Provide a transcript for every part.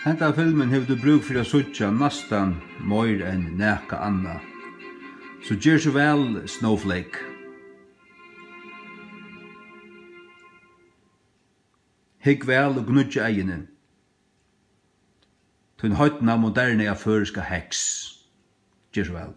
Henta filmen hevur du brúk fyri at síggja næstan meir enn nakað annað. Så ger så vel, Snowflake. Hygg vel og gnudja eigini. Tun høytna moderne føriska heks. Ger så vel.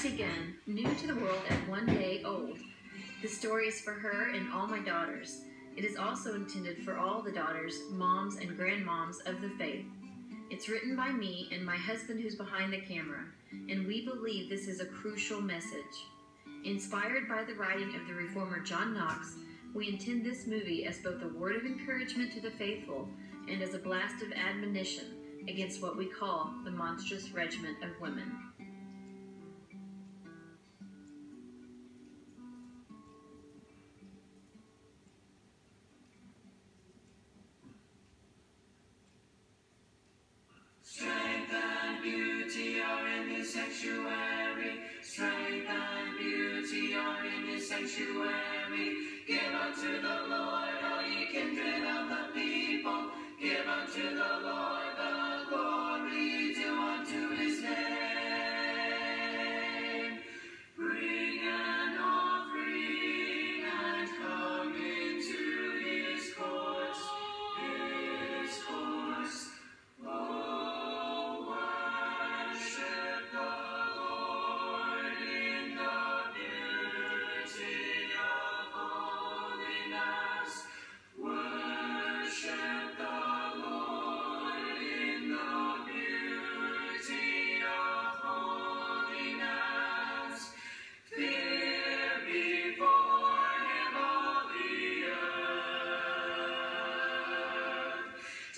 Again, new to the world at 1 day old. The story is for her and all my daughters. It is also intended for all the daughters, moms, and grandmoms of the faith. It's written by me and my husband who's behind the camera, and we believe this is a crucial message. Inspired by the writing of the reformer John Knox, we intend this movie as both a word of encouragement to the faithful and as a blast of admonition against what we call the monstrous regiment of women. Strength and beauty are in his sanctuary. Strength and beauty are in his sanctuary. Give unto the Lord, all ye kindred of the people. Give unto the Lord the glory due unto his name. Bring an offering and come into his courts. His courts. Oh, worship the Lord in the beauty of holiness. Worship the Lord in the beauty of holiness. Fear before him all the earth.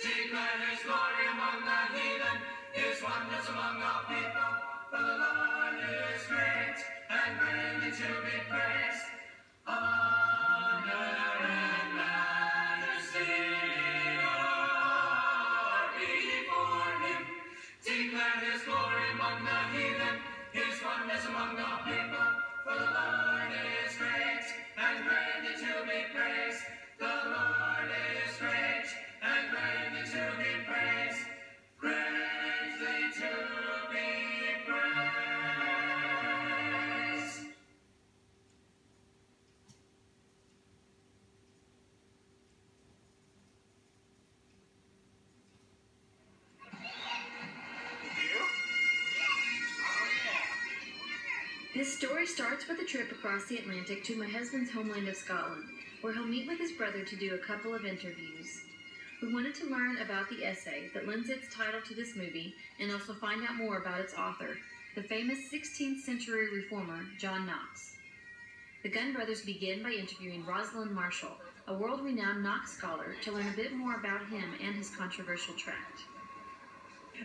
Declare his glory among the heathen, his wonders among all people. For the Lord is great and greatly to be praised. Honor and majesty are before him. Declare his glory among the heathen, his wonders among all people. For the Lord is great and greatly to be praised. The Lord is great and greatly to be praised. Greatly to be praised. This story starts with a trip across the Atlantic to my husband's homeland of Scotland, where he'll meet with his brother to do a couple of interviews. We wanted to learn about the essay that lends its title to this movie and also find out more about its author, the famous 16th century reformer John Knox. The Gunn brothers begin by interviewing Rosalind Marshall, a world-renowned Knox scholar, to learn a bit more about him and his controversial tract.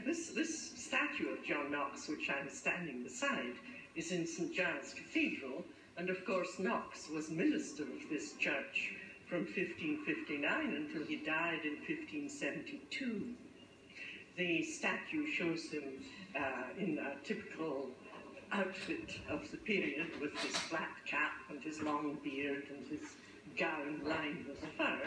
This statue of John Knox, which I'm standing beside, is in St. Giles Cathedral, and of course Knox was minister of this church from 1559 until he died in 1572. The statue shows him in a typical outfit of the period with his flat cap and his long beard and his gown lined with fur,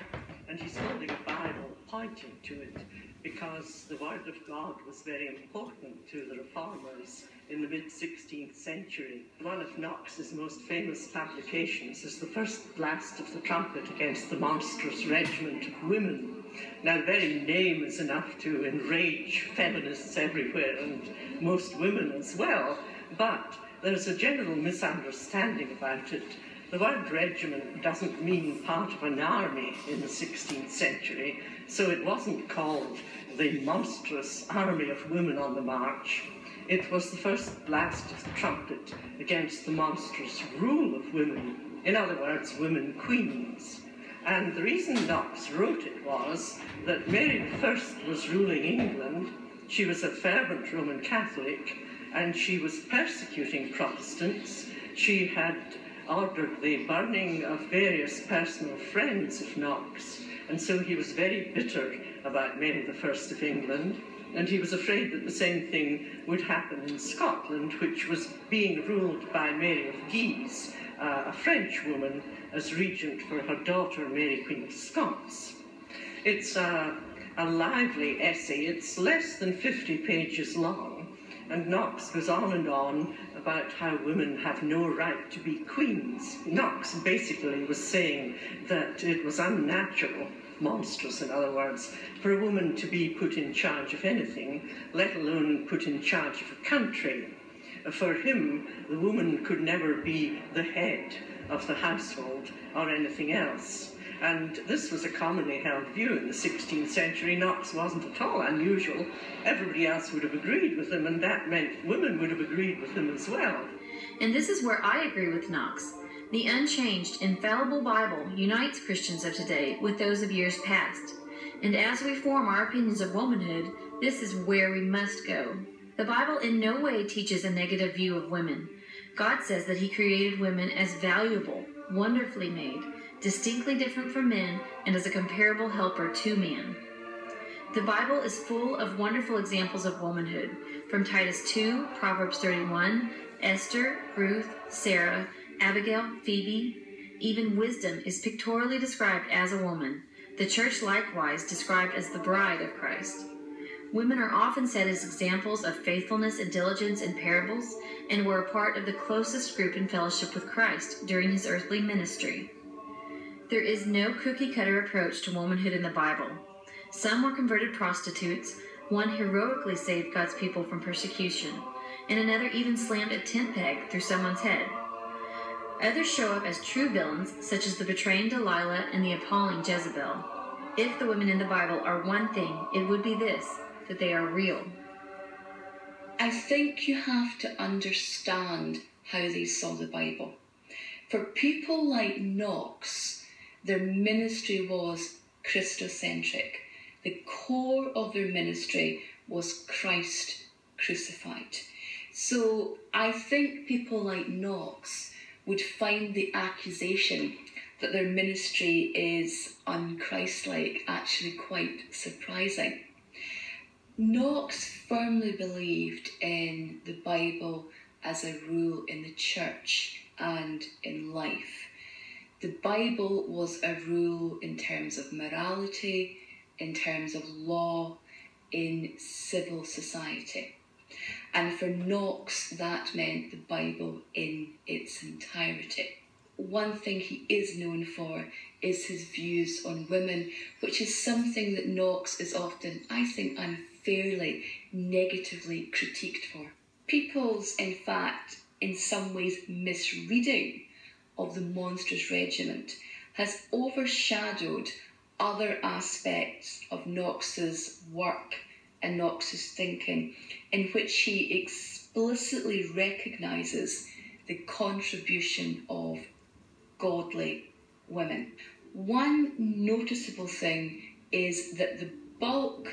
and he's holding a Bible pointing to it because the Word of God was very important to the reformers in the mid-16th century. One of Knox's most famous publications is the first blast of the trumpet against the monstrous regiment of women. Now, the very name is enough to enrage feminists everywhere, and most women as well, but there's a general misunderstanding about it. The word regiment doesn't mean part of an army in the 16th century, so it wasn't called the monstrous army of women on the march. It was the first blast of the trumpet against the monstrous rule of women, in other words, women queens. And the reason Knox wrote it was that Mary I was ruling England. She was a fervent Roman Catholic, and she was persecuting Protestants, she had ordered the burning of various personal friends of Knox, and so he was very bitter about Mary I of England, and he was afraid that the same thing would happen in Scotland, which was being ruled by Mary of Guise, a French woman, as regent for her daughter Mary Queen of Scots. It's a lively essay. It's less than 50 pages long, and Knox goes on and on about how women have no right to be queens. Knox basically was saying that it was unnatural, monstrous in other words, for a woman to be put in charge of anything, let alone put in charge of a country. For him, the woman could never be the head of the household or anything else. And this was a commonly held view in the 16th century. Knox wasn't at all unusual. Everybody else would have agreed with him, and that meant women would have agreed with him as well. And this is where I agree with Knox. The unchanged, infallible Bible unites Christians of today with those of years past. And as we form our opinions of womanhood, this is where we must go. The Bible in no way teaches a negative view of women. God says that he created women as valuable, wonderfully made, distinctly different from men, and as a comparable helper to man. The Bible is full of wonderful examples of womanhood, from Titus 2, Proverbs 31, Esther, Ruth, Sarah, Abigail, Phoebe. Even wisdom is pictorially described as a woman. The church likewise described as the bride of Christ. Women are often set as examples of faithfulness and diligence in parables, and were a part of the closest group in fellowship with Christ during his earthly ministry. There is no cookie-cutter approach to womanhood in the Bible. Some were converted prostitutes, one heroically saved God's people from persecution, and another even slammed a tent peg through someone's head. Others show up as true villains, such as the betraying Delilah and the appalling Jezebel. If the women in the Bible are one thing, it would be this, that they are real. I think you have to understand how they saw the Bible. For people like Knox, their ministry was Christocentric. The core of their ministry was Christ crucified. So I think people like Knox would find the accusation that their ministry is unchristlike actually quite surprising. Knox firmly believed in the Bible as a rule in the church and in life. The Bible was a rule in terms of morality, in terms of law, in civil society. And for Knox, that meant the Bible in its entirety. One thing he is known for is his views on women, which is something that Knox is often, I think, unfairly, negatively critiqued for. People's, in fact, in some ways misreading of the monstrous regiment has overshadowed other aspects of Knox's work and Knox's thinking, in which he explicitly recognises the contribution of godly women. One noticeable thing is that the bulk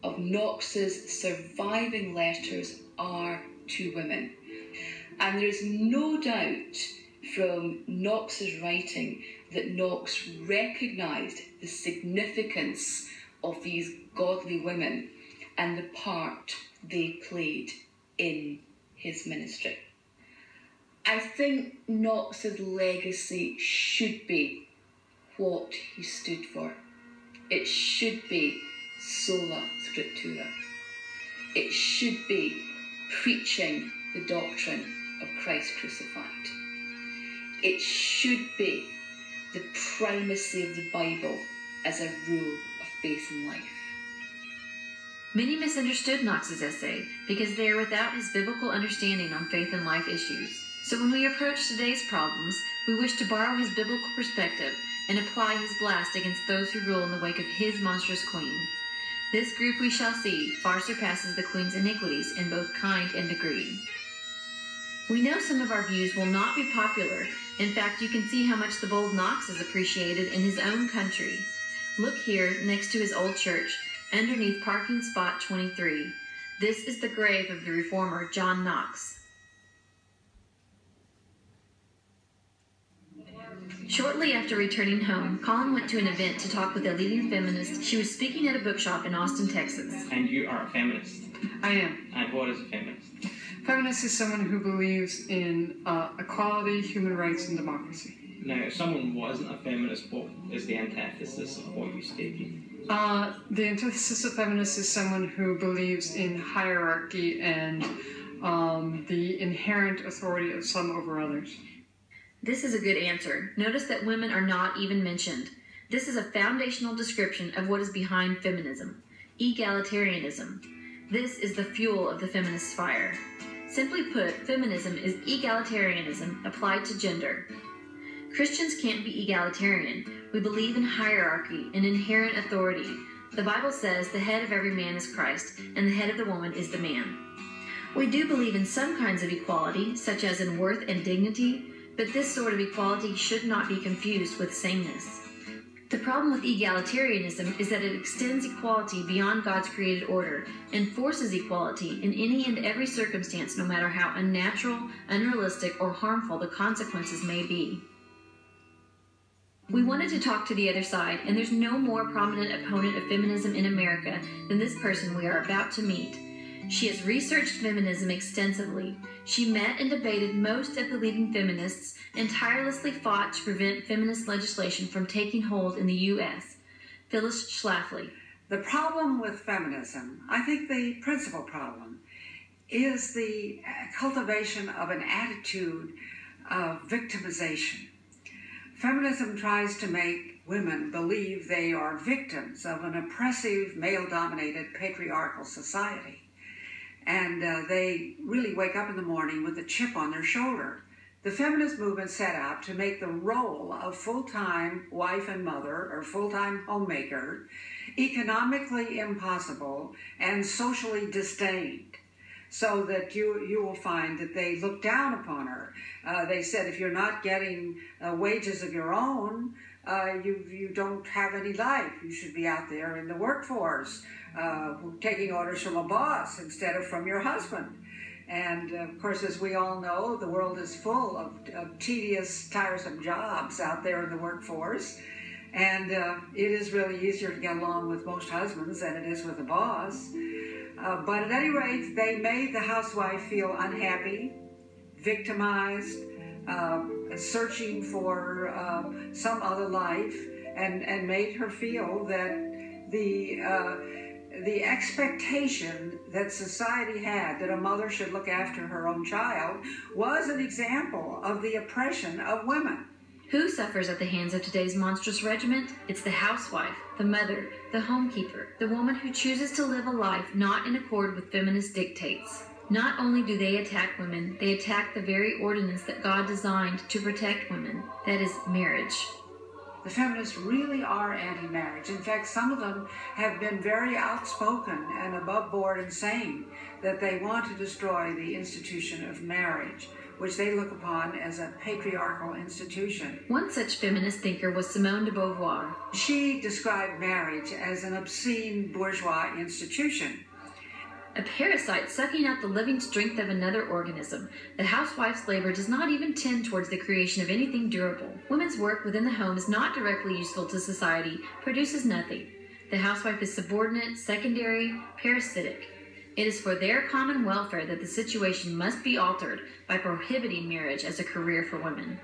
of Knox's surviving letters are to women. And there's no doubt from Knox's writing that Knox recognised the significance of these godly women and the part they played in his ministry. I think Knox's legacy should be what he stood for. It should be sola scriptura. It should be preaching the doctrine of Christ crucified. It should be the primacy of the Bible as a rule of faith and life. Many misunderstood Knox's essay because they are without his biblical understanding on faith and life issues. So when we approach today's problems, we wish to borrow his biblical perspective and apply his blast against those who rule in the wake of his monstrous queen. This group, we shall see, far surpasses the queen's iniquities in both kind and degree. We know some of our views will not be popular. In fact, you can see how much the bold Knox is appreciated in his own country. Look here, next to his old church, underneath parking spot 23. This is the grave of the reformer John Knox. Shortly after returning home, Colin went to an event to talk with a leading feminist. She was speaking at a bookshop in Austin, Texas. And you are a feminist. I am. And what is a feminist? Feminist is someone who believes in equality, human rights, and democracy. Now, if someone wasn't a feminist, what is the antithesis of what you stated? The antithesis of feminist is someone who believes in hierarchy and the inherent authority of some over others. This is a good answer. Notice that women are not even mentioned. This is a foundational description of what is behind feminism. Egalitarianism. This is the fuel of the feminist fire. Simply put, feminism is egalitarianism applied to gender. Christians can't be egalitarian. We believe in hierarchy and inherent authority. The Bible says the head of every man is Christ, and the head of the woman is the man. We do believe in some kinds of equality, such as in worth and dignity, but this sort of equality should not be confused with sameness. The problem with egalitarianism is that it extends equality beyond God's created order and forces equality in any and every circumstance, no matter how unnatural, unrealistic, or harmful the consequences may be. We wanted to talk to the other side, and there's no more prominent opponent of feminism in America than this person we are about to meet. She has researched feminism extensively. She met and debated most of the leading feminists and tirelessly fought to prevent feminist legislation from taking hold in the U.S. Phyllis Schlafly. The problem with feminism, I think the principal problem, is the cultivation of an attitude of victimization. Feminism tries to make women believe they are victims of an oppressive, male-dominated, patriarchal society. And they really wake up in the morning with a chip on their shoulder. The feminist movement set out to make the role of full-time wife and mother or full-time homemaker economically impossible and socially disdained, so that you will find that they look down upon her. They said, if you're not getting wages of your own, you don't have any life. You should be out there in the workforce, taking orders from a boss instead of from your husband. And of course, as we all know, the world is full of tedious, tiresome jobs out there in the workforce. And it is really easier to get along with most husbands than it is with a boss. But at any rate, they made the housewife feel unhappy, victimized, searching for some other life, and made her feel that the expectation that society had that a mother should look after her own child was an example of the oppression of women. Who suffers at the hands of today's monstrous regiment? It's the housewife, the mother, the homekeeper, the woman who chooses to live a life not in accord with feminist dictates. Not only do they attack women, they attack the very ordinance that God designed to protect women, that is, marriage. The feminists really are anti-marriage. In fact, some of them have been very outspoken and above board in saying that they want to destroy the institution of marriage, which they look upon as a patriarchal institution. One such feminist thinker was Simone de Beauvoir. She described marriage as an obscene bourgeois institution. A parasite sucking out the living strength of another organism. The housewife's labor does not even tend towards the creation of anything durable. Women's work within the home is not directly useful to society, produces nothing. The housewife is subordinate, secondary, parasitic. It is for their common welfare that the situation must be altered by prohibiting marriage as a career for women.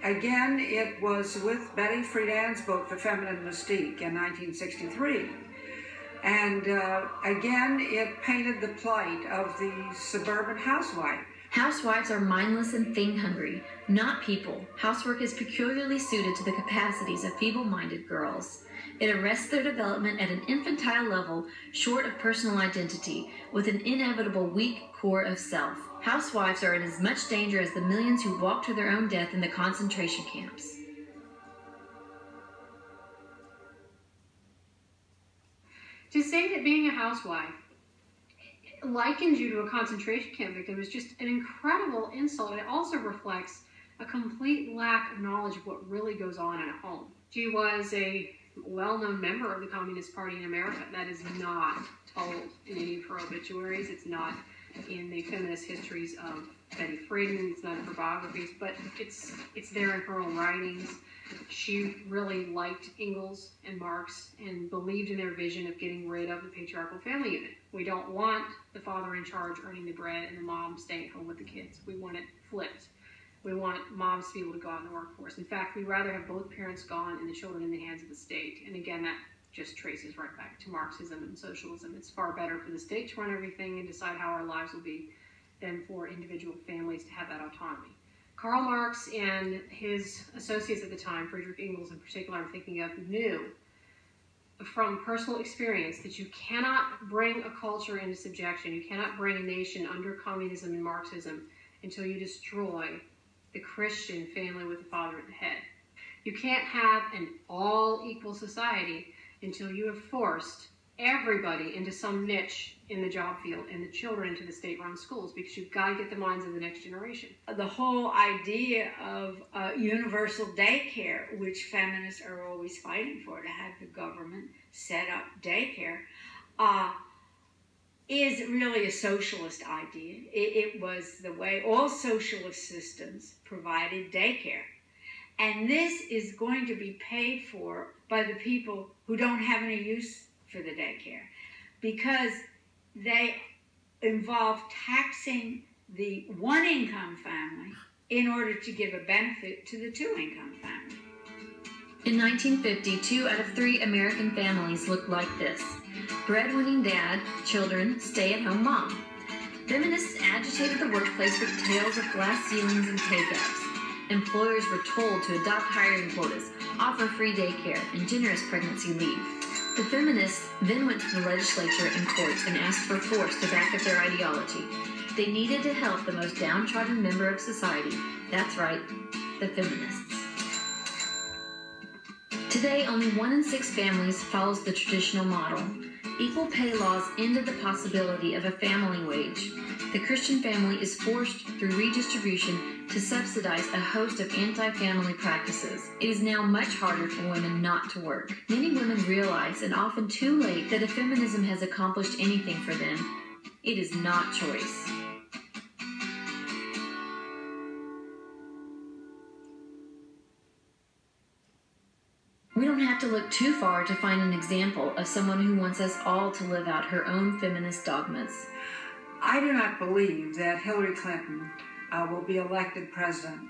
Again, it was with Betty Friedan's book, The Feminine Mystique, in 1963. And again, it painted the plight of the suburban housewife. Housewives are mindless and thing-hungry, not people. Housework is peculiarly suited to the capacities of feeble-minded girls. It arrests their development at an infantile level, short of personal identity, with an inevitable weak core of self. Housewives are in as much danger as the millions who walk to their own death in the concentration camps. To say that being a housewife likens you to a concentration camp victim is just an incredible insult. It also reflects a complete lack of knowledge of what really goes on in a home. She was a well-known member of the Communist Party in America. That is not told in any of her obituaries. It's not in the feminist histories of Betty Friedan. It's not in her biographies, but it's there in her own writings. She really liked Engels and Marx and believed in their vision of getting rid of the patriarchal family unit. We don't want the father in charge earning the bread and the mom staying home with the kids. We want it flipped. We want moms to be able to go out in the workforce. In fact, we'd rather have both parents gone and the children in the hands of the state. And again, that just traces right back to Marxism and socialism. It's far better for the state to run everything and decide how our lives will be than for individual families to have that autonomy. Karl Marx and his associates at the time, Friedrich Engels in particular I'm thinking of, knew from personal experience that you cannot bring a culture into subjection, you cannot bring a nation under communism and Marxism until you destroy the Christian family with the father at the head. You can't have an all-equal society until you have forced everybody into some niche in the job field and the children into the state-run schools, because you've got to get the minds of the next generation. The whole idea of universal daycare, which feminists are always fighting for, to have the government set up daycare, is really a socialist idea. It was the way all socialist systems provided daycare. And this is going to be paid for by the people who don't have any use for the daycare, because they involve taxing the one-income family in order to give a benefit to the two-income family. In 1950, 2 out of 3 American families looked like this. Breadwinning dad, children, stay-at-home mom. Feminists agitated the workplace with tales of glass ceilings and pay gaps. Employers were told to adopt hiring quotas, offer free daycare, and generous pregnancy leave. The feminists then went to the legislature and courts and asked for force to back up their ideology. They needed to help the most downtrodden member of society. That's right, the feminists. Today, only 1 in 6 families follows the traditional model. Equal pay laws ended the possibility of a family wage. The Christian family is forced through redistribution to subsidize a host of anti-family practices. It is now much harder for women not to work. Many women realize, and often too late, that if feminism has accomplished anything for them, it is not choice. We don't have to look too far to find an example of someone who wants us all to live out her own feminist dogmas. I do not believe that Hillary Clinton will be elected president.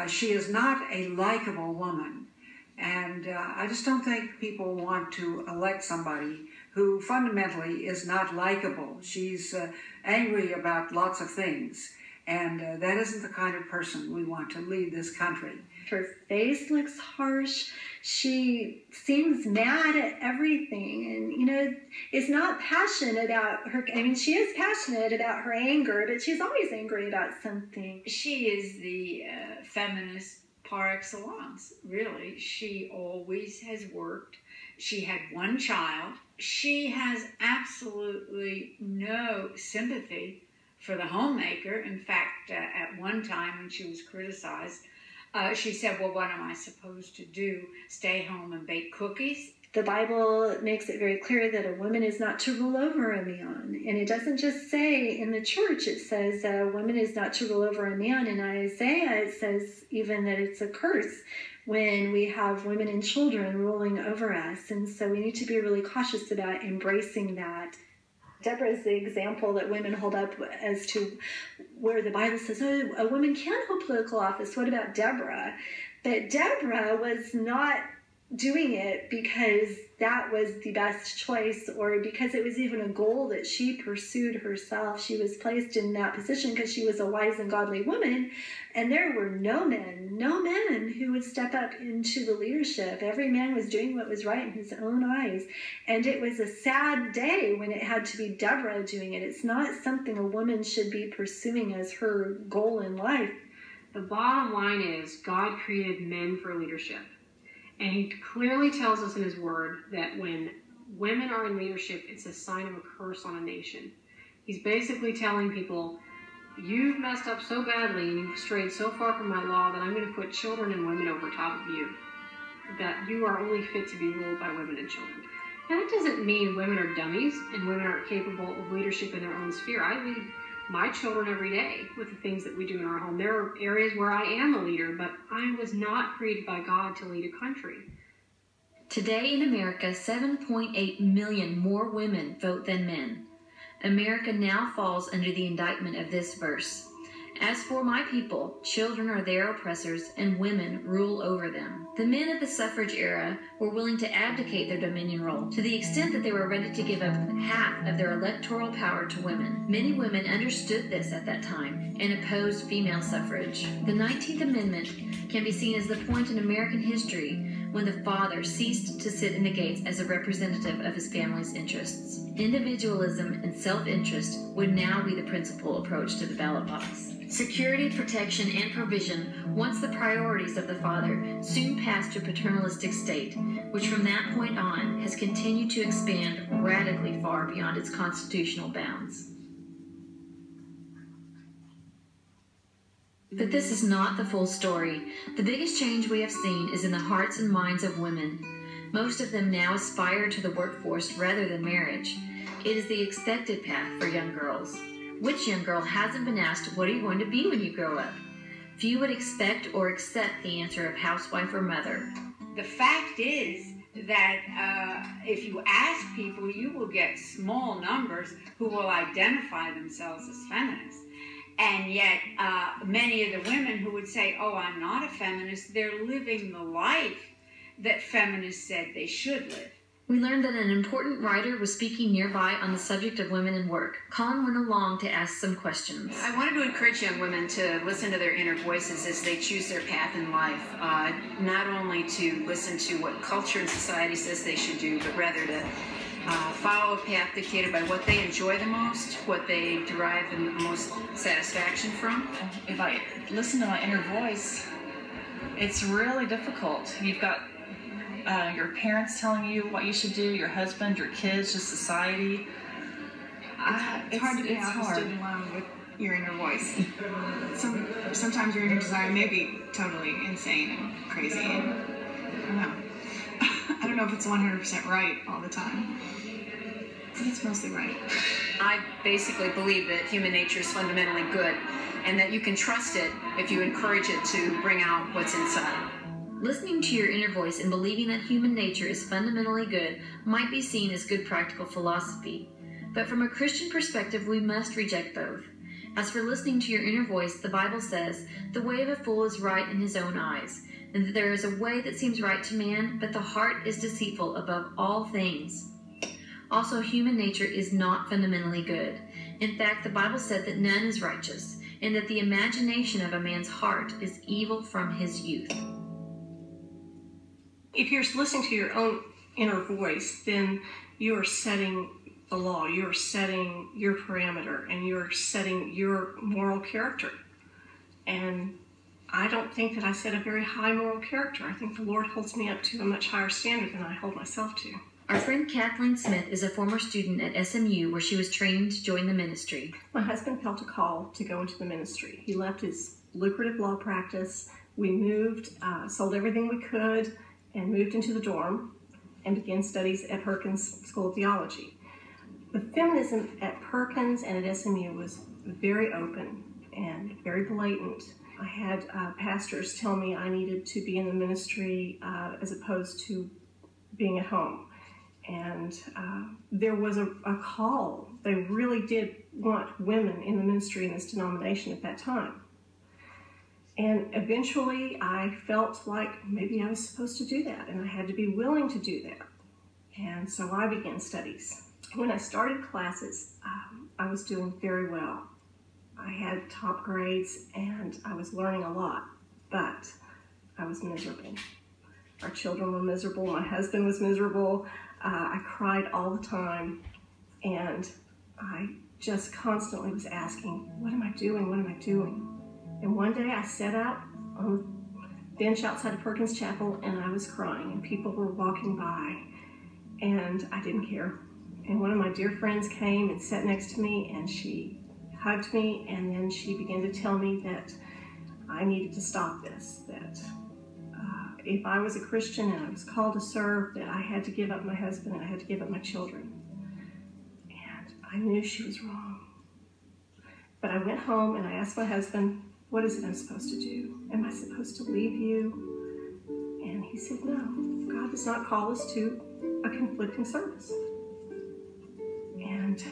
She is not a likable woman, and I just don't think people want to elect somebody who fundamentally is not likable. She's angry about lots of things, and that isn't the kind of person we want to lead this country. Her face looks harsh. She seems mad at everything, and is not passionate about her. I mean, she is passionate about her anger, but she's always angry about something. She is the feminist par excellence, really. She always has worked. She had 1 child. She has absolutely no sympathy for the homemaker. In fact, at one time when she was criticized, she said, well, what am I supposed to do? Stay home and bake cookies? The Bible makes it very clear that a woman is not to rule over a man. And it doesn't just say in the church, it says a woman is not to rule over a man. In Isaiah, it says even that it's a curse when we have women and children ruling over us. And so we need to be really cautious about embracing that. Deborah is the example that women hold up as to where the Bible says, oh, a woman can hold political office. What about Deborah? But Deborah was not doing it because that was the best choice or because it was even a goal that she pursued herself. She was placed in that position because she was a wise and godly woman, and there were no men who would step up into the leadership. Every man was doing what was right in his own eyes, and it was a sad day when it had to be Deborah doing it. It's not something a woman should be pursuing as her goal in life. The bottom line is God created men for leadership. And he clearly tells us in his word that when women are in leadership, it's a sign of a curse on a nation. He's basically telling people, you've messed up so badly and you've strayed so far from my law that I'm going to put children and women over top of you. That you are only fit to be ruled by women and children. Now, that doesn't mean women are dummies and women aren't capable of leadership in their own sphere. I lead my children every day with the things that we do in our home. There are areas where I am a leader, but I was not created by God to lead a country. Today in America, 7.8 million more women vote than men. America now falls under the indictment of this verse. As for my people, children are their oppressors, and women rule over them. The men of the suffrage era were willing to abdicate their dominion role to the extent that they were ready to give up half of their electoral power to women. Many women understood this at that time and opposed female suffrage. The 19th Amendment can be seen as the point in American history when the father ceased to sit in the gates as a representative of his family's interests. Individualism and self-interest would now be the principal approach to the ballot box. Security, protection, and provision, once the priorities of the father, soon passed to a paternalistic state, which from that point on has continued to expand radically far beyond its constitutional bounds. But this is not the full story. The biggest change we have seen is in the hearts and minds of women. Most of them now aspire to the workforce rather than marriage. It is the expected path for young girls. Which young girl hasn't been asked, what are you going to be when you grow up? Few would expect or accept the answer of housewife or mother. The fact is that if you ask people, you will get small numbers who will identify themselves as feminists. And yet, many of the women who would say, oh, I'm not a feminist, they're living the life that feminists said they should live. We learned that an important writer was speaking nearby on the subject of women in work. Colin went along to ask some questions. I wanted to encourage young women to listen to their inner voices as they choose their path in life, not only to listen to what culture and society says they should do, but rather to follow a path dictated by what they enjoy the most, what they derive the most satisfaction from. If I listen to my inner voice, it's really difficult. You've got your parents telling you what you should do, your husband, your kids, just society. It's hard to be stood alone with your inner voice. Sometimes your inner desire may be totally insane and crazy, and I don't know. I don't know if it's 100% right all the time. But it's mostly right. I basically believe that human nature is fundamentally good, and that you can trust it if you encourage it to bring out what's inside. Listening to your inner voice and believing that human nature is fundamentally good might be seen as good practical philosophy. But from a Christian perspective, we must reject both. As for listening to your inner voice, the Bible says, the way of a fool is right in his own eyes, and that there is a way that seems right to man, but the heart is deceitful above all things. Also, human nature is not fundamentally good. In fact, the Bible said that none is righteous, and that the imagination of a man's heart is evil from his youth. If you're listening to your own inner voice, then you are setting the law, you're setting your parameter, and you're setting your moral character. And I don't think that I set a very high moral character. I think the Lord holds me up to a much higher standard than I hold myself to. Our friend Kathleen Smith is a former student at SMU where she was trained to join the ministry. My husband felt a call to go into the ministry. He left his lucrative law practice. We moved, sold everything we could, and moved into the dorm and began studies at Perkins School of Theology. The feminism at Perkins and at SMU was very open and very blatant. I had pastors tell me I needed to be in the ministry as opposed to being at home. And there was a call. They really did want women in the ministry in this denomination at that time. And eventually I felt like maybe I was supposed to do that, and I had to be willing to do that. And so I began studies. When I started classes, I was doing very well. I had top grades, and I was learning a lot, but I was miserable. Our children were miserable. My husband was miserable. I cried all the time, and I just constantly was asking, what am I doing? What am I doing? And one day I sat out on the bench outside of Perkins Chapel, and I was crying, and people were walking by, and I didn't care. And one of my dear friends came and sat next to me, and she hugged me, and then she began to tell me that I needed to stop this, that if I was a Christian and I was called to serve, that I had to give up my husband and I had to give up my children. And I knew she was wrong. But I went home and I asked my husband, what is it I'm supposed to do? Am I supposed to leave you? And he said, no, God does not call us to a conflicting service. And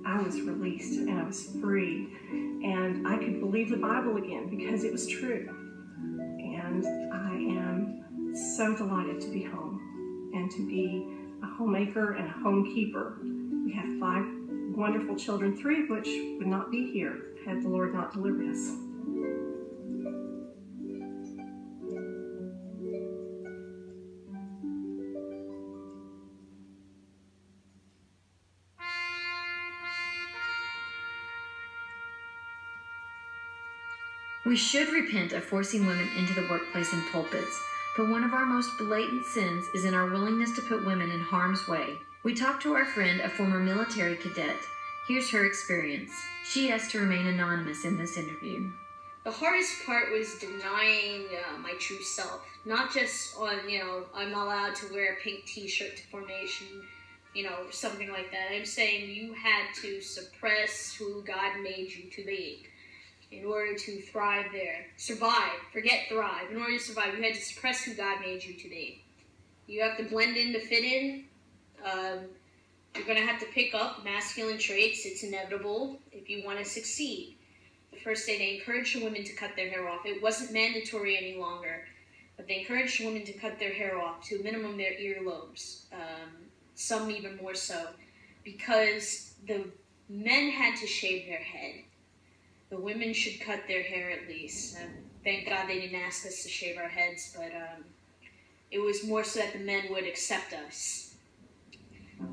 I was released and I was free. And I could believe the Bible again because it was true. And I am so delighted to be home and to be a homemaker and a homekeeper. We have 5 wonderful children, 3 of which would not be here had the Lord not delivered us. We should repent of forcing women into the workplace and pulpits, but one of our most blatant sins is in our willingness to put women in harm's way. We talked to our friend, a former military cadet. Here's her experience. She asked to remain anonymous in this interview. The hardest part was denying my true self. Not just on, I'm not allowed to wear a pink t-shirt to formation, or something like that. I'm saying you had to suppress who God made you to be in order to thrive there. Survive. Forget thrive. In order to survive, you had to suppress who God made you to be. You have to blend in to fit in. You're going to have to pick up masculine traits. It's inevitable if you want to succeed. The first day, they encouraged the women to cut their hair off. It wasn't mandatory any longer, but they encouraged women to cut their hair off, to a minimum their earlobes, some even more so, because the men had to shave their head. The women should cut their hair at least. Thank God they didn't ask us to shave our heads, but it was more so that the men would accept us.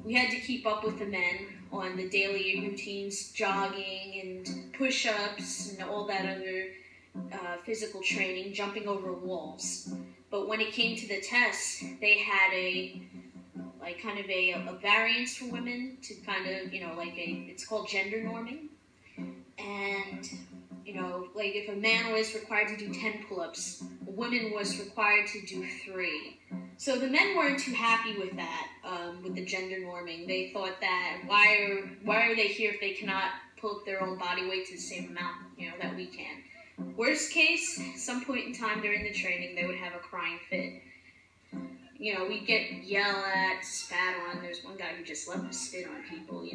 We had to keep up with the men on the daily routines, jogging and push-ups and all that other physical training, jumping over walls. But when it came to the test, they had a variance for women to it's called gender norming. And, if a man was required to do 10 pull-ups, a woman was required to do 3. So the men weren't too happy with that, with the gender norming. They thought that, why are they here if they cannot pull up their own body weight to the same amount, that we can? Worst case, some point in time during the training, they would have a crying fit. We'd get yelled at, spat on. There's one guy who just loved to spit on people,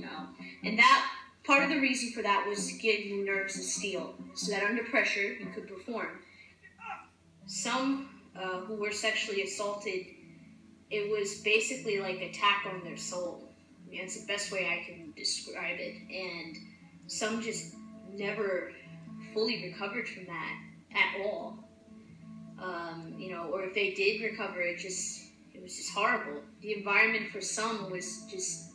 And that, part of the reason for that was to give you nerves of steel, so that under pressure, you could perform. Some who were sexually assaulted, it was basically like attack on their soul. That's the best way I can describe it. And some just never fully recovered from that at all. Or if they did recover, it was just horrible. The environment for some was just,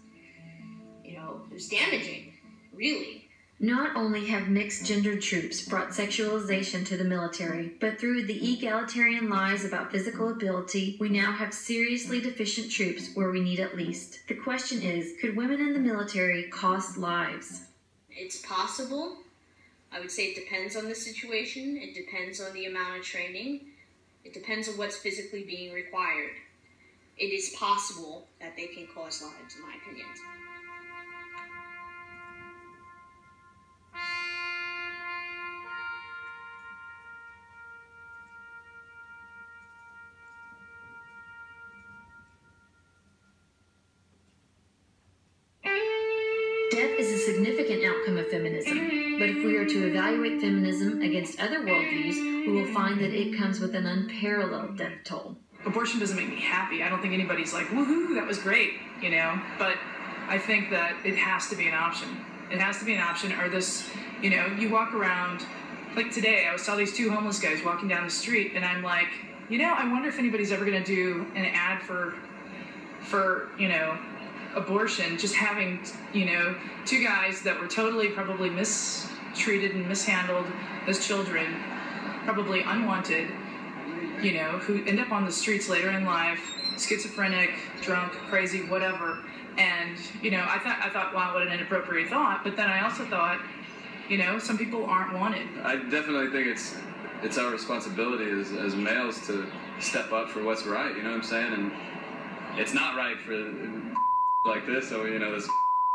it was damaging, really. Not only have mixed-gendered troops brought sexualization to the military, but through the egalitarian lies about physical ability, we now have seriously deficient troops where we need at least. The question is, could women in the military cost lives? It's possible. I would say it depends on the situation. It depends on the amount of training. It depends on what's physically being required. It is possible that they can cause lives, in my opinion. Death is a significant outcome of feminism, but if we are to evaluate feminism against other worldviews, we will find that it comes with an unparalleled death toll. Abortion doesn't make me happy. I don't think anybody's like, woohoo, that was great, but I think that it has to be an option. It has to be an option, or this, you walk around, like today, I saw these 2 homeless guys walking down the street, and I'm like, I wonder if anybody's ever going to do an ad for abortion, just having, 2 guys that were totally probably mistreated and mishandled as children, probably unwanted, who end up on the streets later in life, schizophrenic, drunk, crazy, whatever. And, I thought, wow, what an inappropriate thought. But then I also thought, some people aren't wanted. I definitely think it's our responsibility as males to step up for what's right, you know what I'm saying? And it's not right for like this, so, this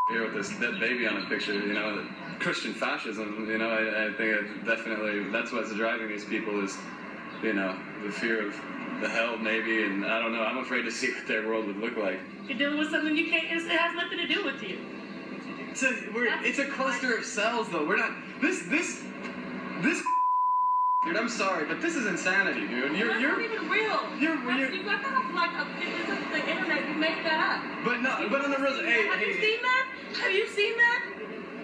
here with that baby on a picture, you know, Christian fascism, you know, I think it definitely, that's what's driving these people is, you know, the fear of the hell maybe, and I don't know, I'm afraid to see what their world would look like. You're dealing with something you can't, it has nothing to do with you. It's a cluster of cells though, we're not, this dude, I'm sorry, but this is insanity, dude. You're not even real. You got that off like the internet. You make that up. But on the real, Have you seen that? Have you seen that?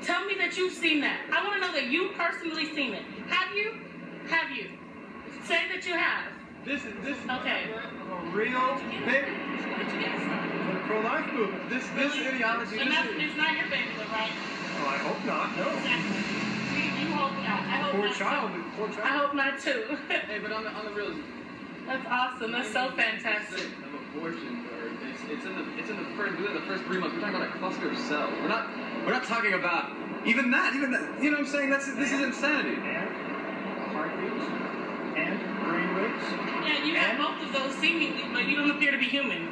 Tell me that you've seen that. I want to know that you personally seen it. Have you? Have you? Say that you have. This okay. Real baby. For the pro-life movement. This ideology. It's not your baby, right? Oh, I hope not. No. You hope not. I hope Poor not. child. I hope not too. Hey, but on the real. That's awesome. That's so fantastic. Of abortion, or it's in the first 3 months. We're talking about a cluster of cells. We're not talking about even that. You know what I'm saying? This is insanity. And heartbeats and brain rates. Yeah, you have both of those seemingly, but you don't appear to be human.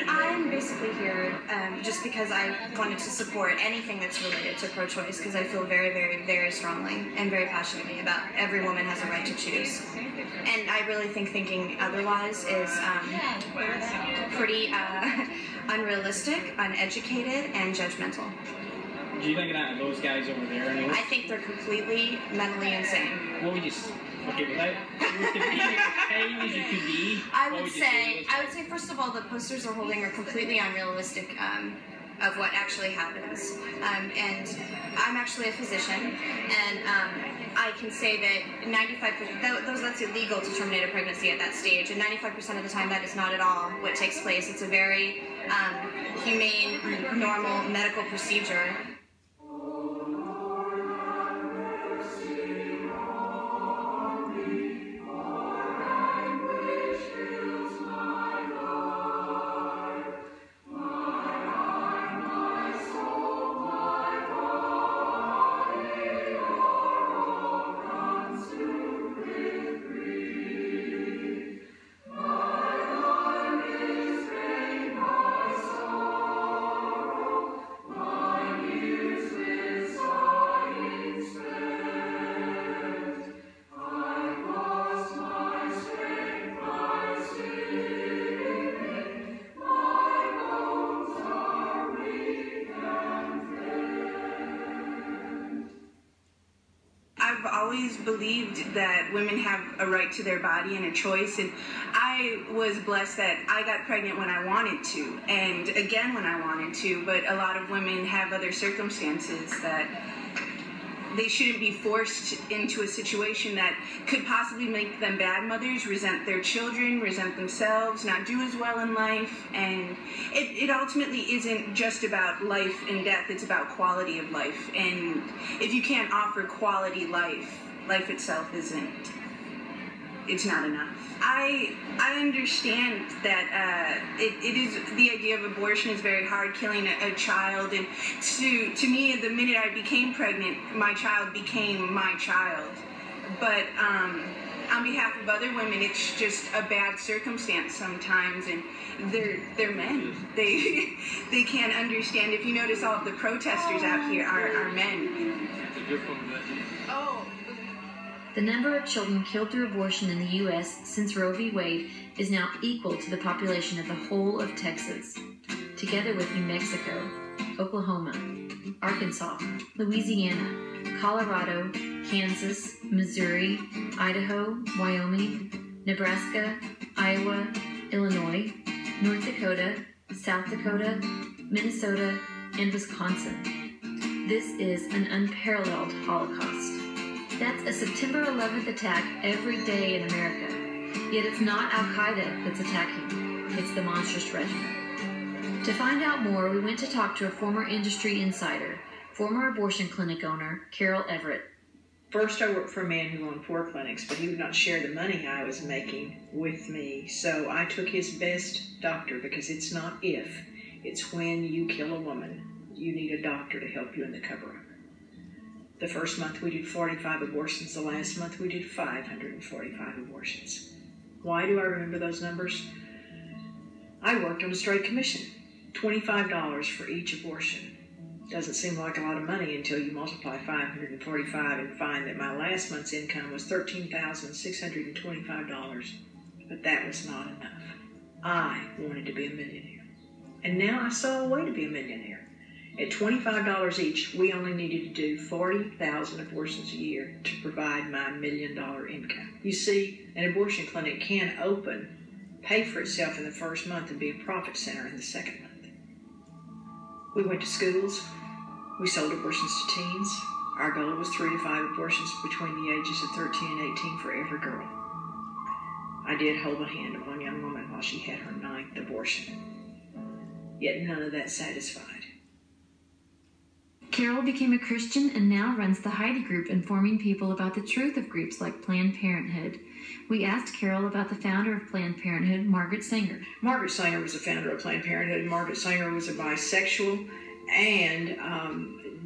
I'm basically here just because I wanted to support anything that's related to pro-choice, because I feel very, very, very strongly and very passionately about every woman has a right to choose. And I really think thinking otherwise is pretty unrealistic, uneducated, and judgmental. Do you think of those guys over there? I think they're completely mentally insane. What would you... Okay, without to be as tame as you could be. I would say, first of all, the posters they're holding are completely unrealistic of what actually happens. And I'm actually a physician, and I can say that 95%, that's illegal to terminate a pregnancy at that stage, and 95% of the time that is not at all what takes place. It's a very humane, normal medical procedure. Believed that women have a right to their body and a choice, and I was blessed that I got pregnant when I wanted to, and again when I wanted to, but a lot of women have other circumstances that they shouldn't be forced into a situation that could possibly make them bad mothers, resent their children, resent themselves, not do as well in life. And it ultimately isn't just about life and death, it's about quality of life. And if you can't offer quality life itself it's not enough. I understand that it is, the idea of abortion is very hard, killing a child, and to me, the minute I became pregnant, my child became my child. But on behalf of other women, it's just a bad circumstance sometimes, and they're men. They can't understand. If you notice, all of the protesters out here are men. The number of children killed through abortion in the U.S. since Roe v. Wade is now equal to the population of the whole of Texas, together with New Mexico, Oklahoma, Arkansas, Louisiana, Colorado, Kansas, Missouri, Idaho, Wyoming, Nebraska, Iowa, Illinois, North Dakota, South Dakota, Minnesota, and Wisconsin. This is an unparalleled Holocaust. That's a September 11th attack every day in America. Yet it's not Al-Qaeda that's attacking. It's the monstrous regime. To find out more, we went to talk to a former industry insider, former abortion clinic owner, Carol Everett. First, I worked for a man who owned 4 clinics, but he would not share the money I was making with me. So I took his best doctor, because it's not if, it's when you kill a woman. You need a doctor to help you in the cover-up. The first month we did 45 abortions. The last month we did 545 abortions. Why do I remember those numbers? I worked on a straight commission. $25 for each abortion. Doesn't seem like a lot of money until you multiply 545 and find that my last month's income was $13,625. But that was not enough. I wanted to be a millionaire. And now I saw a way to be a millionaire. At $25 each, we only needed to do 40,000 abortions a year to provide my $1 million income. You see, an abortion clinic can pay for itself in the first month and be a profit center in the second month. We went to schools. We sold abortions to teens. Our goal was 3 to 5 abortions between the ages of 13 and 18 for every girl. I did hold the hand of one young woman while she had her 9th abortion. Yet none of that satisfied. Carol became a Christian and now runs the Heidi Group, informing people about the truth of groups like Planned Parenthood. We asked Carol about the founder of Planned Parenthood, Margaret Sanger. Margaret Sanger was the founder of Planned Parenthood. Margaret Sanger was a bisexual and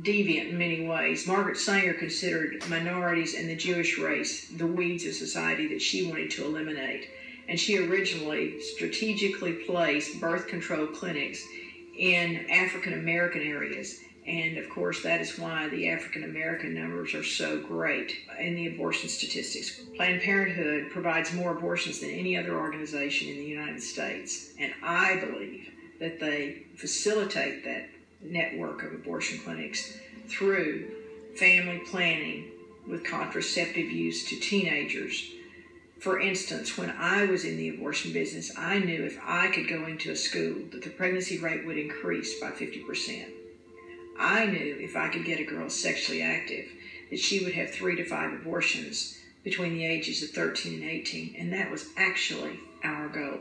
deviant in many ways. Margaret Sanger considered minorities and the Jewish race the weeds of society that she wanted to eliminate. And she originally strategically placed birth control clinics in African American areas. And of course, that is why the African American numbers are so great in the abortion statistics. Planned Parenthood provides more abortions than any other organization in the United States. And I believe that they facilitate that network of abortion clinics through family planning with contraceptive use to teenagers. For instance, when I was in the abortion business, I knew if I could go into a school that the pregnancy rate would increase by 50%. I knew if I could get a girl sexually active that she would have 3 to 5 abortions between the ages of 13 and 18, and that was actually our goal.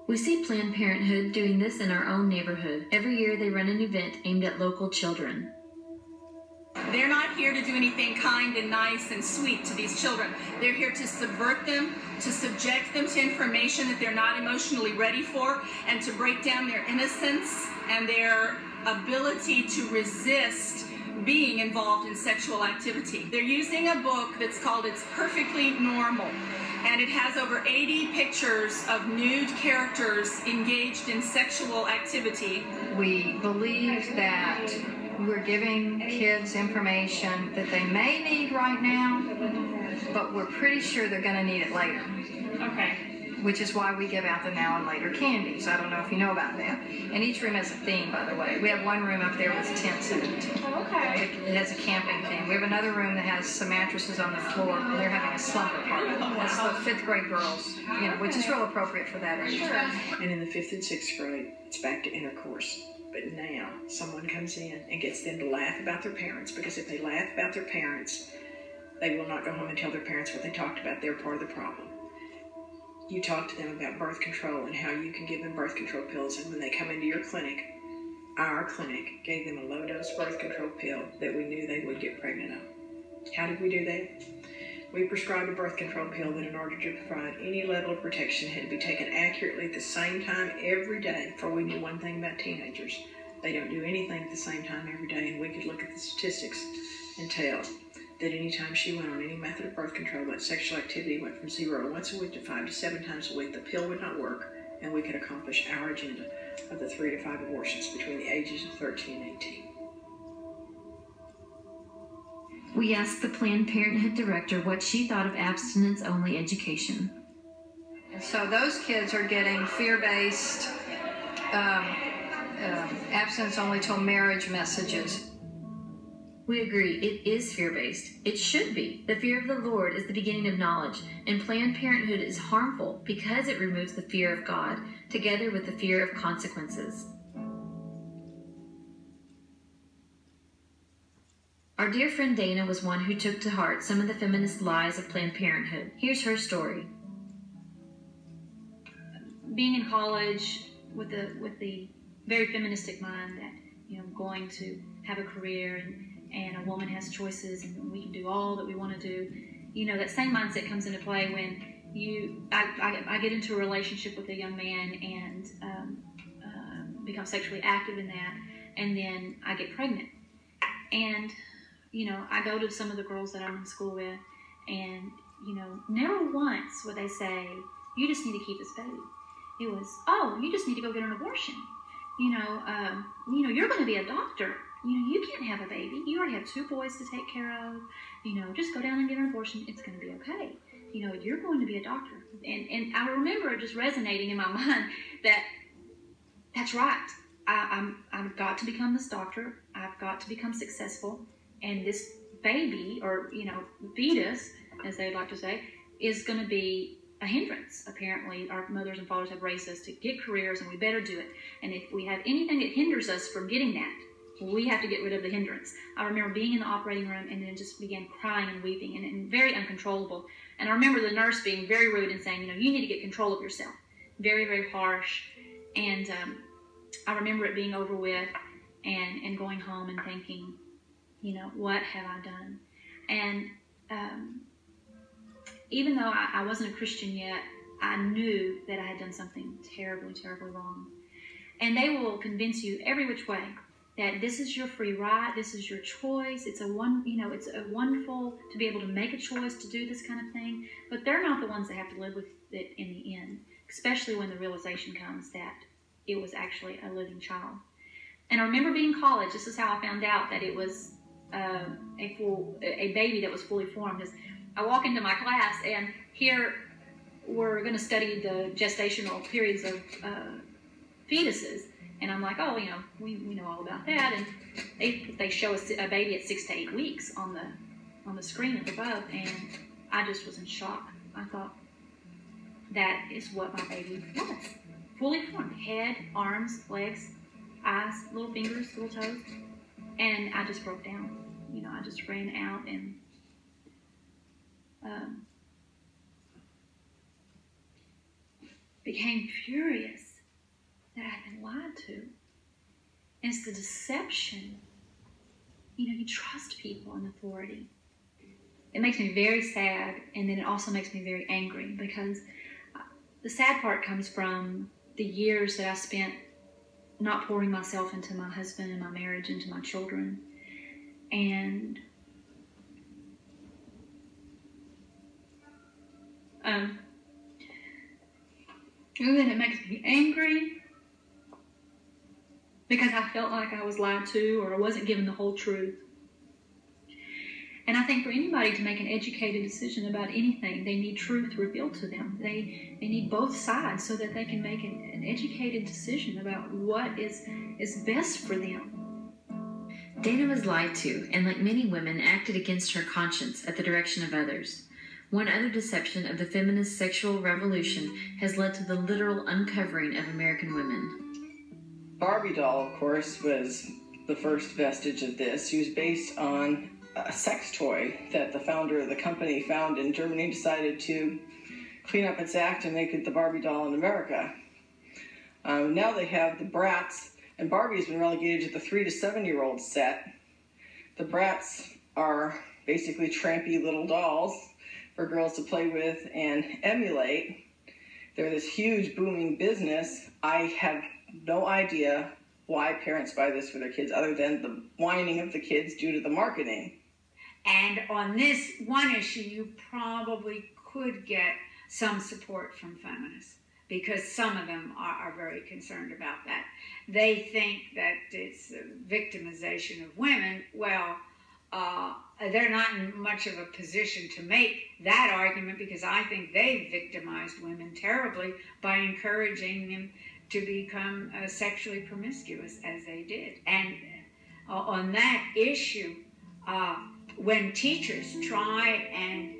We see Planned Parenthood doing this in our own neighborhood. Every year they run an event aimed at local children. They're not here to do anything kind and nice and sweet to these children. They're here to subvert them, to subject them to information that they're not emotionally ready for, and to break down their innocence and their ability to resist being involved in sexual activity. They're using a book that's called It's Perfectly Normal, and it has over 80 pictures of nude characters engaged in sexual activity. We believe that we're giving kids information that they may need right now, but we're pretty sure they're going to need it later. Okay. Which is why we give out the now and later candies. I don't know if you know about that. And each room has a theme, by the way. We have one room up there with tents in it. Okay. It has a camping theme. We have another room that has some mattresses on the floor, and they're having a slumber party. That's the 5th grade girls, which is real appropriate for that age. And in the 5th and 6th grade, it's back to intercourse. But now, someone comes in and gets them to laugh about their parents, because if they laugh about their parents, they will not go home and tell their parents what they talked about. They're part of the problem. You talk to them about birth control and how you can give them birth control pills, and when they come into your clinic, our clinic gave them a low-dose birth control pill that we knew they would get pregnant on. How did we do that? We prescribed a birth control pill that in order to provide any level of protection had to be taken accurately at the same time every day, for we knew one thing about teenagers. They don't do anything at the same time every day, and we could look at the statistics and tell that any time she went on any method of birth control, that sexual activity went from 0 once a week to 5 to 7 times a week. The pill would not work, and we could accomplish our agenda of the 3 to 5 abortions between the ages of 13 and 18. We asked the Planned Parenthood director what she thought of abstinence-only education. And so those kids are getting fear-based, abstinence only till marriage messages. We agree, it is fear-based. It should be. The fear of the Lord is the beginning of knowledge, and Planned Parenthood is harmful because it removes the fear of God, together with the fear of consequences. Our dear friend Dana was one who took to heart some of the feminist lies of Planned Parenthood. Here's her story. Being in college with the very feministic mind that going to have a career and a woman has choices and we can do all that we want to do. That same mindset comes into play when I get into a relationship with a young man and become sexually active in that, and then I get pregnant. And I go to some of the girls that I'm in school with, and never once would they say, "You just need to keep this baby." It was, "Oh, you just need to go get an abortion." you're going to be a doctor. You can't have a baby. You already have 2 boys to take care of. Just go down and get an abortion. It's going to be okay. You're going to be a doctor. And I remember just resonating in my mind that that's right. I've got to become this doctor. I've got to become successful. And this baby, or, fetus, as they'd like to say, is going to be a hindrance. Apparently, our mothers and fathers have raised us to get careers, and we better do it. And if we have anything that hinders us from getting that, we have to get rid of the hindrance. I remember being in the operating room and then just began crying and weeping and very uncontrollable. And I remember the nurse being very rude and saying, you need to get control of yourself. Very, very harsh. And I remember it being over with and going home and thinking, what have I done? And even though I wasn't a Christian yet, I knew that I had done something terribly, terribly wrong. And they will convince you every which way that this is your free right, this is your choice. It's a wonderful to be able to make a choice to do this kind of thing. But they're not the ones that have to live with it in the end, especially when the realization comes that it was actually a living child. And I remember being in college. This is how I found out that it was a baby that was fully formed. Is I walk into my class, and here we're going to study the gestational periods of fetuses. And I'm like, we know all about that. And they show us a baby at 6 to 8 weeks on the screen up above, and I just was in shock. I thought, that is what my baby was. Fully formed. Head, arms, legs, eyes, little fingers, little toes. And I just broke down. I just ran out and became furious that I had been lied to. And it's the deception. You trust people in authority. It makes me very sad, and then it also makes me very angry, because the sad part comes from the years that I spent not pouring myself into my husband and my marriage, into my children. And and then it makes me angry because I felt like I was lied to, or I wasn't given the whole truth. And I think for anybody to make an educated decision about anything, they need truth revealed to them. They need both sides so that they can make an educated decision about what is best for them. Dana was lied to, and like many women, acted against her conscience at the direction of others. One other deception of the feminist sexual revolution has led to the literal uncovering of American women. Barbie doll, of course, was the first vestige of this. She was based on a sex toy that the founder of the company found in Germany, decided to clean up its act and make it the Barbie doll in America. Now they have the Bratz, and Barbie's been relegated to the 3 to 7-year-old set. The Bratz are basically trampy little dolls for girls to play with and emulate. They're this huge booming business. I have no idea why parents buy this for their kids other than the whining of the kids due to the marketing. And on this one issue, you probably could get some support from feminists, because some of them are very concerned about that. They think that it's a victimization of women. Well, they're not in much of a position to make that argument, because I think they victimized women terribly by encouraging them to become sexually promiscuous as they did. And on that issue, when teachers try and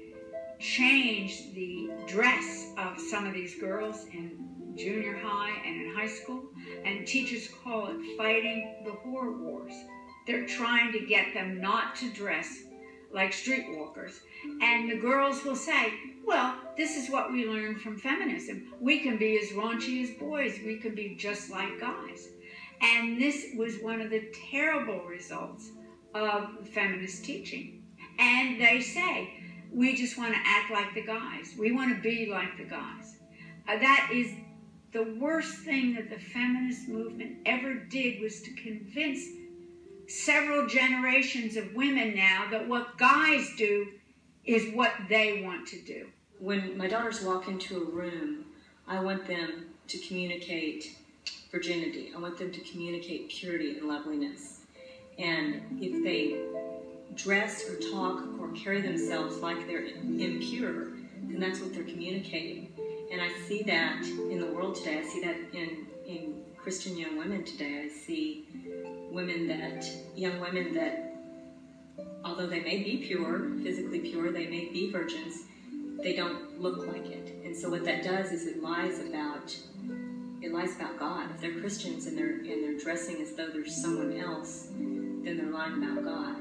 change the dress of some of these girls in junior high and in high school, and teachers call it fighting the whore wars. They're trying to get them not to dress like streetwalkers. And the girls will say, well, this is what we learned from feminism. We can be as raunchy as boys. We can be just like guys. And this was one of the terrible results of feminist teaching. And they say, we just want to act like the guys. We want to be like the guys. That is the worst thing that the feminist movement ever did, was to convince several generations of women now that what guys do is what they want to do. When my daughters walk into a room, I want them to communicate virginity. I want them to communicate purity and loveliness. And if they dress or talk or carry themselves like they're impure, then that's what they're communicating. And I see that in the world today. I see that in Christian young women today. I see young women that, although they may be pure, physically pure, they may be virgins, they don't look like it. And so what that does is it lies about God. If they're Christians and they're dressing as though they're someone else, then they're lying about God.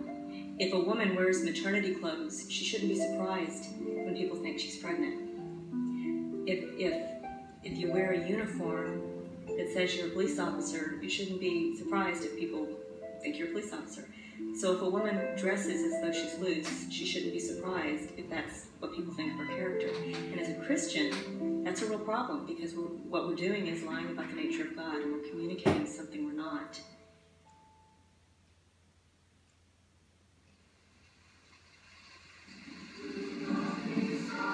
If a woman wears maternity clothes, she shouldn't be surprised when people think she's pregnant. If you wear a uniform that says you're a police officer, you shouldn't be surprised if people think you're a police officer. So if a woman dresses as though she's loose, she shouldn't be surprised if that's what people think of her character. And as a Christian, that's a real problem, because what we're doing is lying about the nature of God, and we're communicating something we're not.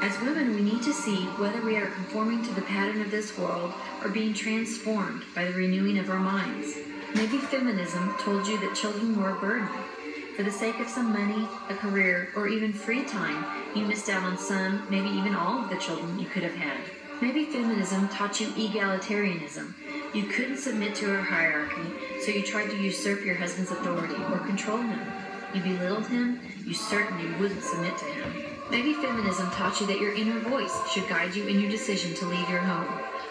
As women, we need to see whether we are conforming to the pattern of this world or being transformed by the renewing of our minds. Maybe feminism told you that children were a burden. For the sake of some money, a career, or even free time, you missed out on some, maybe even all of the children you could have had. Maybe feminism taught you egalitarianism. You couldn't submit to a hierarchy, so you tried to usurp your husband's authority or control him. You belittled him, you certainly wouldn't submit to him. Maybe feminism taught you that your inner voice should guide you in your decision to leave your home.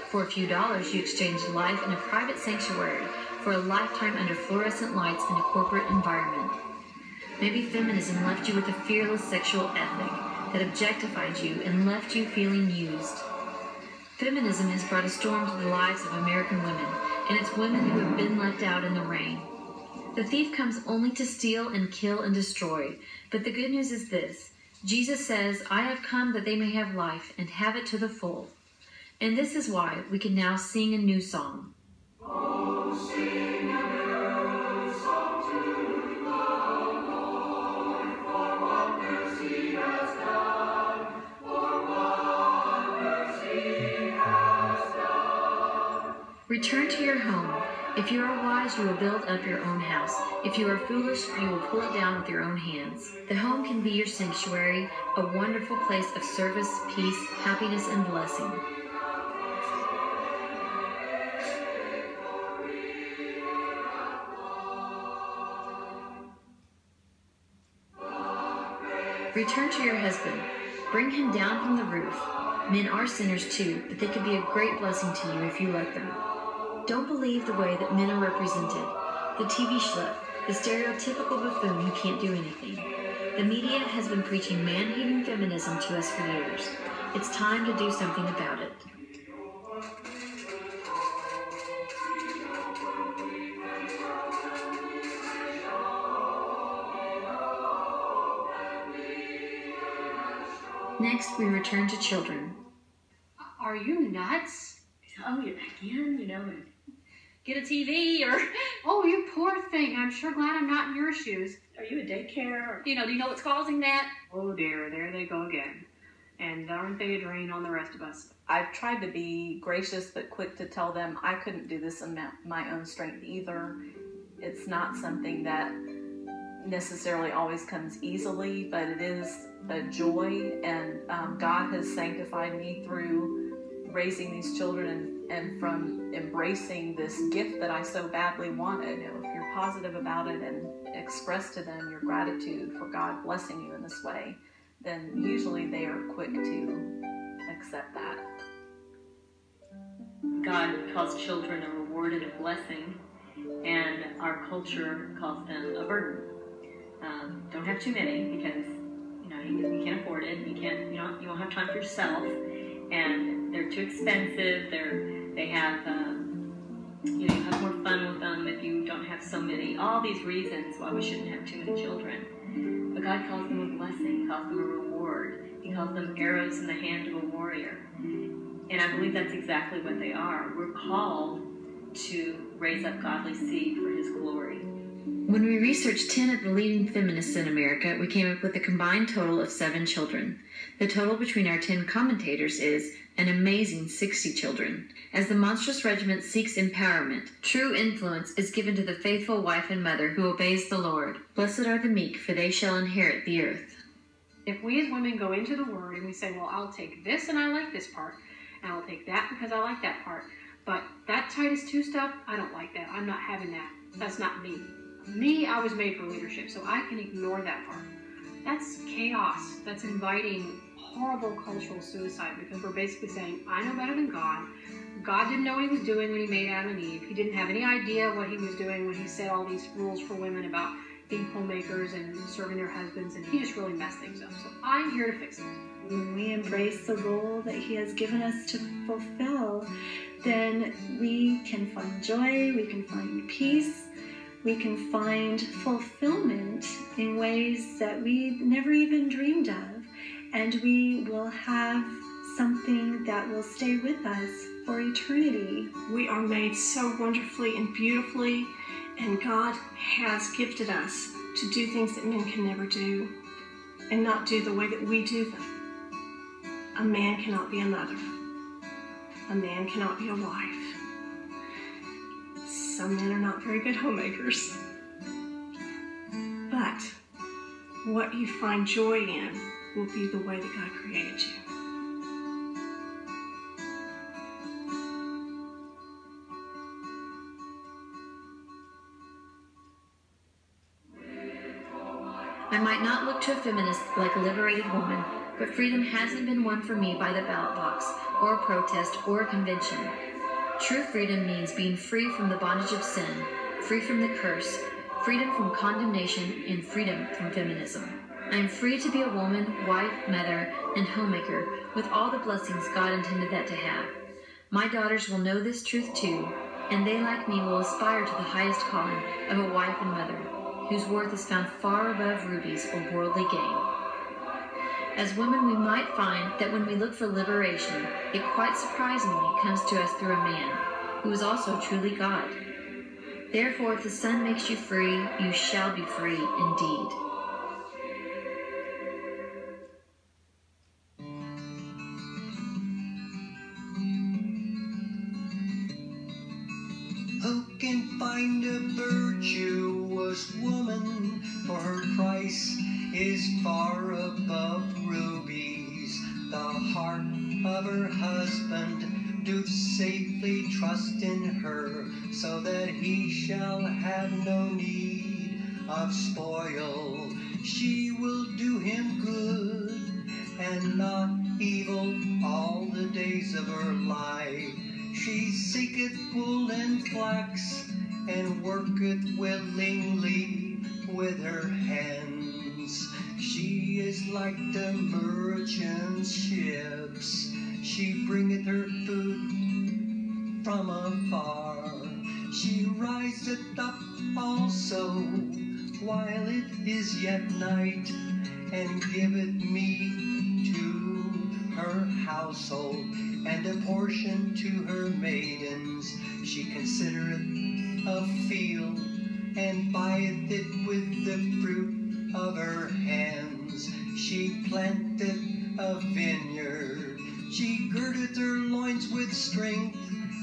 For a few dollars, you exchanged life in a private sanctuary for a lifetime under fluorescent lights in a corporate environment. Maybe feminism left you with a fearless sexual ethic that objectified you and left you feeling used. Feminism has brought a storm to the lives of American women, and it's women who have been left out in the rain. The thief comes only to steal and kill and destroy, but the good news is this. Jesus says, I have come that they may have life and have it to the full. And this is why we can now sing a new song. Oh, sing a new song to the Lord, for wonders he has done, for wonders he has done. Return to your home. If you are wise, you will build up your own house. If you are foolish, you will pull it down with your own hands. The home can be your sanctuary, a wonderful place of service, peace, happiness, and blessing. Return to your husband. Bring him down from the roof. Men are sinners too, but they can be a great blessing to you if you let them. Don't believe the way that men are represented. The TV schlep, the stereotypical buffoon who can't do anything. The media has been preaching man-hating feminism to us for years. It's time to do something about it. Next, we return to children. Are you nuts? Oh, again, get a TV or... Oh, you poor thing. I'm sure glad I'm not in your shoes. Are you a daycare? Or, do you know what's causing that? Oh, dear. There they go again. And aren't they a drain on the rest of us? I've tried to be gracious but quick to tell them I couldn't do this in my own strength either. It's not something that necessarily always comes easily, but it is a joy, and God has sanctified me through raising these children and from embracing this gift that I so badly wanted. If you're positive about it and express to them your gratitude for God blessing you in this way, then usually they are quick to accept that. God calls children a reward and a blessing, and our culture calls them a burden. Don't have too many because you can't afford it. You won't have time for yourself, and they're too expensive. You have more fun with them if you don't have so many. All these reasons why we shouldn't have too many children. But God calls them a blessing. He calls them a reward. He calls them arrows in the hand of a warrior. And I believe that's exactly what they are. We're called to raise up godly seed for His glory. When we researched 10 of the leading feminists in America, we came up with a combined total of 7 children. The total between our 10 commentators is an amazing 60 children. As the monstrous regiment seeks empowerment, true influence is given to the faithful wife and mother who obeys the Lord. Blessed are the meek, for they shall inherit the earth. If we as women go into the Word and we say, well, I'll take this and I like this part, and I'll take that because I like that part, but that Titus 2 stuff, I don't like that. I'm not having that. That's not me. Me, I was made for leadership, so I can ignore that part. That's chaos. That's inviting horrible cultural suicide, because we're basically saying, I know better than God. God didn't know what he was doing when he made Adam and Eve. He didn't have any idea what he was doing when he set all these rules for women about being homemakers and serving their husbands, and he just really messed things up. So I'm here to fix it. When we embrace the role that he has given us to fulfill, then we can find joy, we can find peace, we can find fulfillment in ways that we never even dreamed of, and we will have something that will stay with us for eternity. We are made so wonderfully and beautifully, and God has gifted us to do things that men can never do, and not do the way that we do them. A man cannot be a mother. A man cannot be a wife. Some men are not very good homemakers. But what you find joy in will be the way that God created you. I might not look to a feminist like a liberated woman, but freedom hasn't been won for me by the ballot box, or a protest, or a convention. True freedom means being free from the bondage of sin, free from the curse, freedom from condemnation, and freedom from feminism. I am free to be a woman, wife, mother, and homemaker with all the blessings God intended that to have. My daughters will know this truth too, and they, like me, will aspire to the highest calling of a wife and mother, whose worth is found far above rubies or worldly gain. As women, we might find that when we look for liberation, it quite surprisingly comes to us through a man, who is also truly God. Therefore, if the Son makes you free, you shall be free indeed. Who can find a virtuous woman? For her price is far above rubies. The heart of her husband doth safely trust in her, so that he shall have no need of spoil. She will do him good and not evil all the days of her life. She seeketh wool and flax, and worketh willingly with her hands. She is like the merchant's ships. She bringeth her food from afar. She riseth up also while it is yet night, and giveth meat to her household, and a portion to her maidens. She considereth a field, and buyeth it with the fruit of her hands. She planteth a vineyard. She girdeth her loins with strength,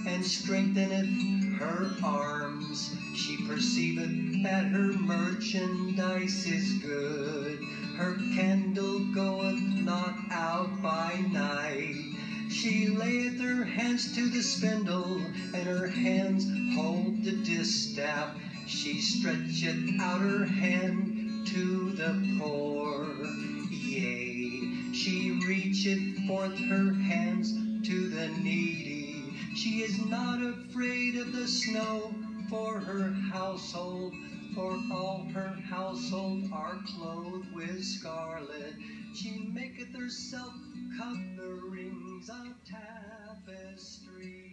and strengtheneth her arms. She perceiveth that her merchandise is good. Her candle goeth not out by night. She layeth her hands to the spindle, and her hands hold the distaff. She stretcheth out her hand to the poor. Yea, she reacheth forth her hands to the needy. She is not afraid of the snow for her household, for all her household are clothed with scarlet. She maketh herself coverings of tapestry.